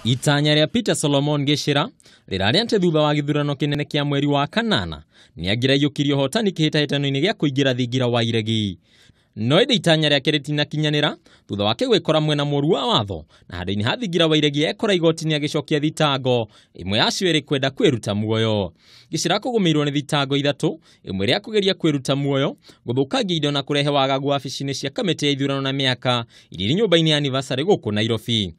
Itanya rĩa Peter Solomon Gĩchĩra rĩrarĩ atĩ thutha wa gĩthurano kĩnene kĩa mweri wa kanana nĩangĩraiyũkirie ũhotani kĩhĩtahĩtano-inĩ gĩa kũingĩra thingira wa iregi. No ĩndĩ itanya rĩake rĩtinakinyanĩra thutha wake gwĩkora mwena mũru wa watho na handũ-inĩ ha thingira wa iregi ekora igoti-inĩ agĩcokia thitango ĩmwe yacio ĩrĩ kwenda kwĩruta muoyo. Gĩchĩra kũgũmĩirwo nĩ thitango ithatũ, ĩmwe rĩa kũgeria kwĩruta muoyo, gũthũkangia indo na kũrehe wagagu wabici-inĩ cia kamĩtĩ ya ithurano na mĩaka irĩ nyũmba-inĩ ya Anniversary gũkũ Nairobi.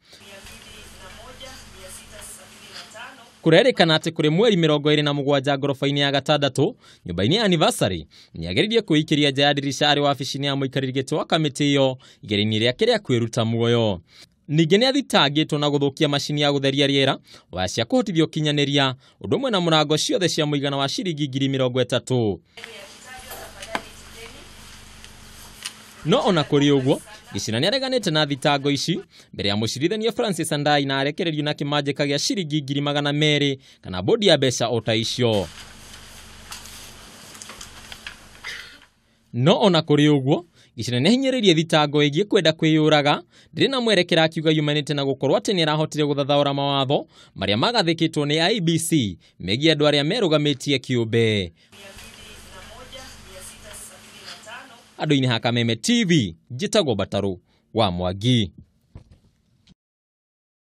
Kũrerĩkana atĩ kũrĩ mweri 27 ngoroba-inĩ ya gatandatũ nyũmba-inĩ ya Anniversary nĩageririe kwĩikĩria nja ya dirisha arĩ wabici-inĩ ya mũikarĩri gĩtĩ wa kamĩtĩ ĩyo igeri-inĩ rĩake rĩa kwĩruta muoyo. Ningĩ nĩathitangĩtwo na gũthũkia macini ya gũtheria rĩera, waya cia kũhotithia ũkinyanĩria, ũndũ ũmwe na mũrango ciothe cia mũigana wa ciringi 30,000. No ona kũrĩ ũguo, Gĩchĩra nĩareganĩte na thitango ici mbere ya mũcirithania Francis Andai na arekererio na kĩmanjĩka gĩa ciringi 200,000 kana bodi ya mbeca o ta icio. No ona kũrĩ ũguo, Gĩchĩra nĩahinyĩrĩirie thitango ĩgiĩ kwenda kwĩyũraga, ndĩrĩ na mwerekera akiuga yumanĩte na gũkorwo atĩ nĩarahotire gũthathaũra mawatho marĩa magathĩkĩtwo nĩ IEBC megiĩ andũ arĩa merũgamĩtie kĩũmbe. Andũ-inĩ ha Kameme TV, njĩtagwo Batarũ wa Mwangi.